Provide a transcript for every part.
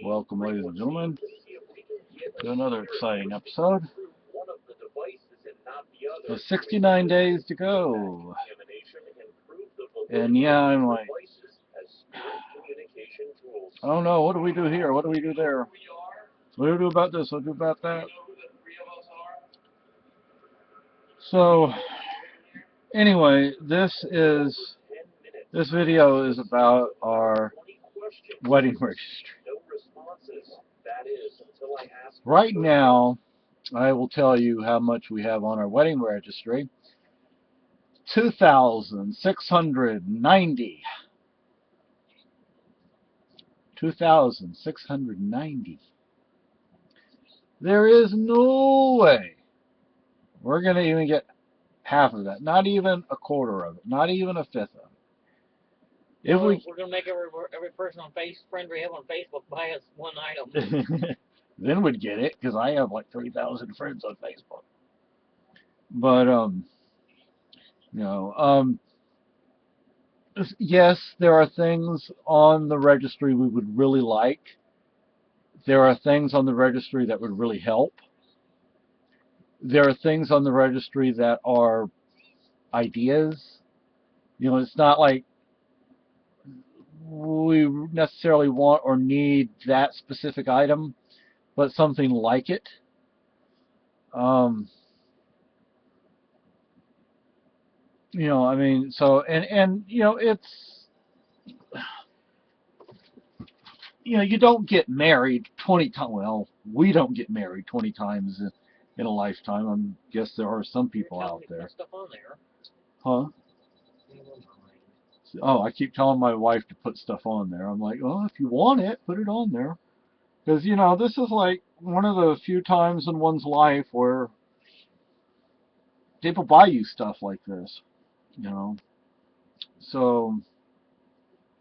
Welcome, ladies and gentlemen, to another exciting episode. With 69 days to go. And yeah, I'm like, I don't know, what do we do here? What do we do there? What do we do about this? What do we do about that? So, anyway, this video is about our wedding registry. Right now, I will tell you how much we have on our wedding registry. 2,690. 2,690. There is no way we're going to even get half of that. Not even a quarter of it. Not even a fifth of it. If we're going to make every person on friend we have on Facebook buy us one item. Then we'd get it, because I have like 3,000 friends on Facebook. But, yes, there are things on the registry we would really like. There are things on the registry that would really help. There are things on the registry that are ideas. It's not like we necessarily want or need that specific item, but something like it. I mean, so, and it's, you don't get married 20 times. Well, we don't get married 20 times in a lifetime. I guess there are some people out there. Stuff on there. Huh? Oh, I keep telling my wife to put stuff on there. I'm like, oh, if you want it, put it on there. Because, this is like one of the few times in one's life where people buy you stuff like this, So,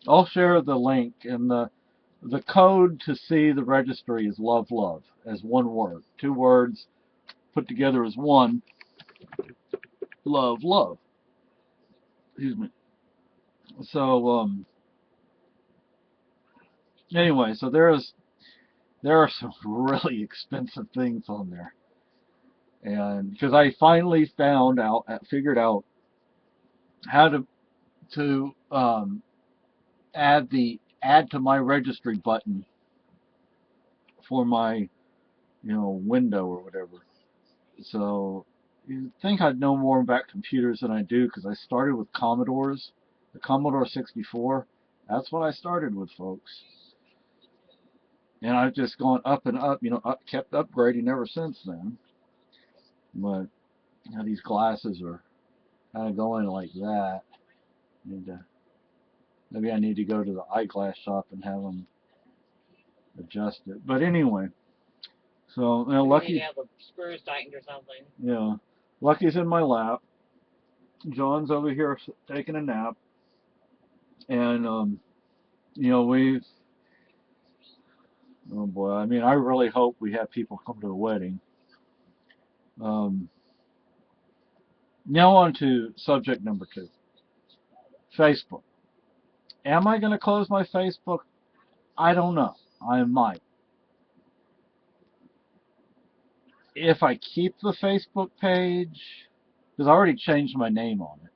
I'll share the link, and the code to see the registry is love, love, as one word. Two words put together as one. Love, love. Excuse me. So, anyway, so there are some really expensive things on there. And because I finally figured out how to add the add to my registry button for my window or whatever. So you'd think I'd know more about computers than I do, because I started with Commodores, the Commodore 64. That's what I started with, folks. And I've just gone up and up, kept upgrading ever since then. But these glasses are kind of going like that. Maybe I need to go to the eyeglass shop and have them adjust it. But anyway, so Lucky. You have the screws tightened or something. Yeah, Lucky's in my lap. John's over here taking a nap, and we've. Oh boy, I mean, I really hope we have people come to the wedding. Now on to subject number 2. Facebook. Am I going to close my Facebook? I don't know. I might. If I keep the Facebook page, because I already changed my name on it,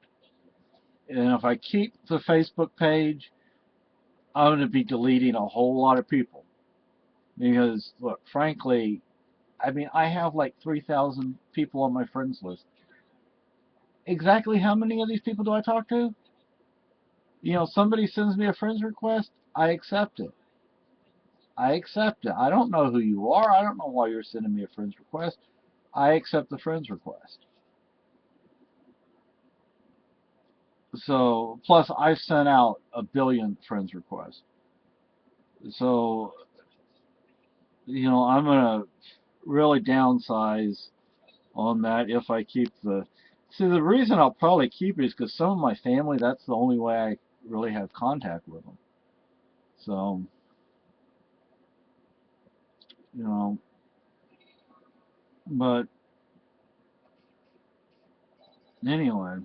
and if I keep the Facebook page, I'm going to be deleting a whole lot of people. Because, look, frankly, I mean, I have like 3,000 people on my friends list. Exactly how many of these people do I talk to? Somebody sends me a friends request, I accept it. I accept it. I don't know who you are. I don't know why you're sending me a friends request. I accept the friends request. So, plus I've sent out 1 billion friends requests. So, I'm going to really downsize on that if I keep the... See, the reason I'll probably keep it is because some of my family, that's the only way I really have contact with them. So, but anyway,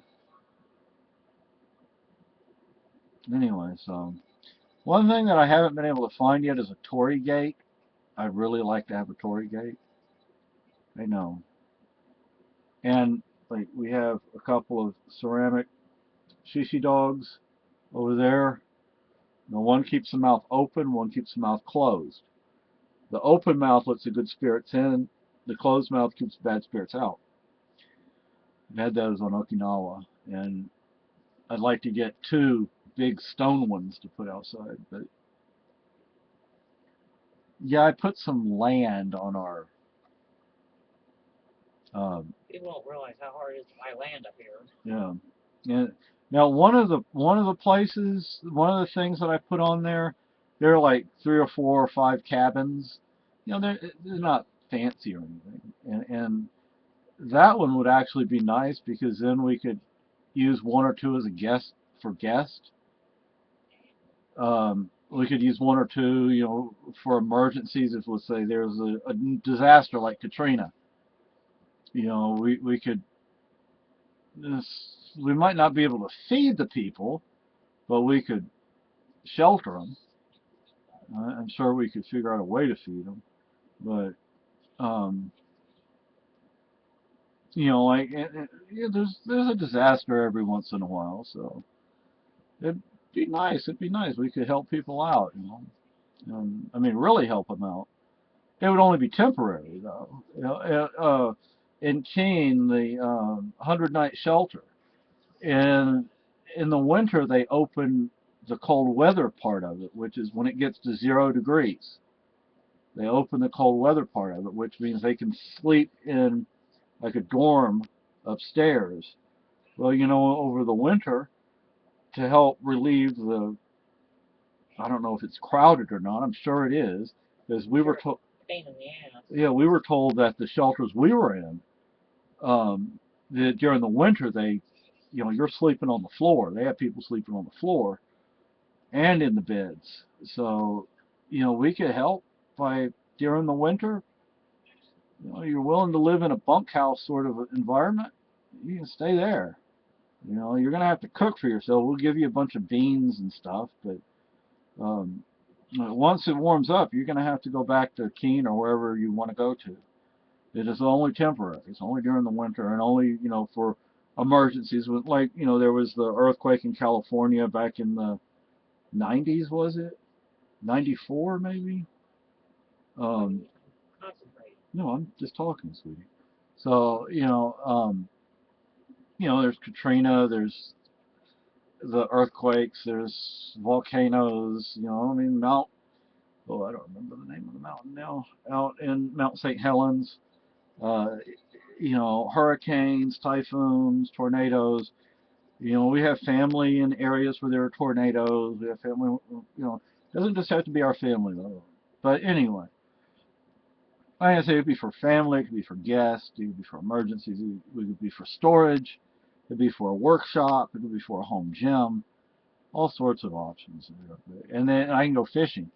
so One thing that I haven't been able to find yet is a Tory gate. I'd really like to have a Tory gate. I know. And like we have a couple of ceramic shishi dogs over there. Now one keeps the mouth open, one keeps the mouth closed. The open mouth lets the good spirits in. The closed mouth keeps bad spirits out. I've had those on Okinawa, and I'd like to get two big stone ones to put outside. But yeah, I put some land on our. People don't realize how hard it is to buy land up here. Yeah, yeah. Now one of the places, one of the things that I put on there, they're like 3 or 4 or 5 cabins. They're not fancy or anything, and that one would actually be nice because then we could use 1 or 2 as a guest for guest. We could use 1 or 2, for emergencies. If let's say there's a disaster like Katrina, we could. We might not be able to feed the people, but we could shelter them. I'm sure we could figure out a way to feed them, but um, like there's a disaster every once in a while, so it'd be nice. It'd be nice. We could help people out. I mean, really help them out. It would only be temporary, though. In Keene, the 100-night shelter, and in the winter they open the cold weather part of it, which is when it gets to 0 degrees. They open the cold weather part of it, which means they can sleep in like a dorm upstairs. Well, over the winter, to help relieve the, I don't know if it's crowded or not. I'm sure it is, because we were told. Pain in the ass. Yeah, we were told that the shelters we were in, that during the winter you're sleeping on the floor. They have people sleeping on the floor and in the beds. So, we could help by during the winter. You're willing to live in a bunkhouse sort of environment, you can stay there. You're gonna have to cook for yourself. We'll give you a bunch of beans and stuff, but um, once it warms up, you're gonna have to go back to Keene or wherever you want to go to. It is only temporary. It's only during the winter and only, for emergencies. Like, there was the earthquake in California back in the 90s, was it? 94 maybe? Concentrate. No, I'm just talking, sweetie. So, there's Katrina, there's the earthquakes, there's volcanoes, I mean, I don't remember the name of the mountain now, out in Mount St. Helens. Uh, hurricanes, typhoons, tornadoes. We have family in areas where there are tornadoes. We have family, it doesn't just have to be our family, though. But anyway, like I say, it could be for family, it could be for guests, it could be for emergencies, it could be for storage, it could be for a workshop, it could be for a home gym, all sorts of options. And then I can go fishing.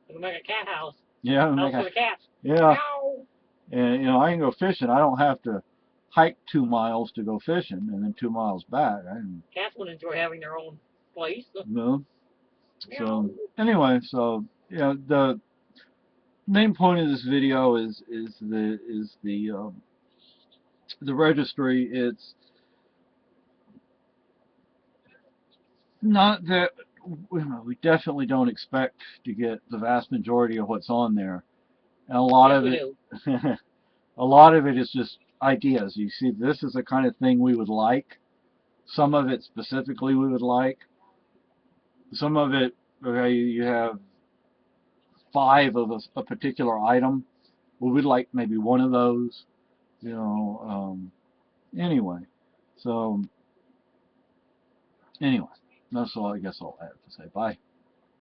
We can make a cat house. Yeah, House for the cats. yeah. Ow! And I can go fishing. I don't have to hike 2 miles to go fishing and then 2 miles back. Cats would enjoy having their own place. So anyway, the main point of this video is the registry. It's not that we definitely don't expect to get the vast majority of what's on there, and a lot of it. A lot of it is just ideas. You see, this is the kind of thing we would like. Some of it specifically we would like. Some of it, okay, you have 5 of a particular item. We would like maybe one of those. Anyway, so anyway, that's all I guess I'll have to say. Bye.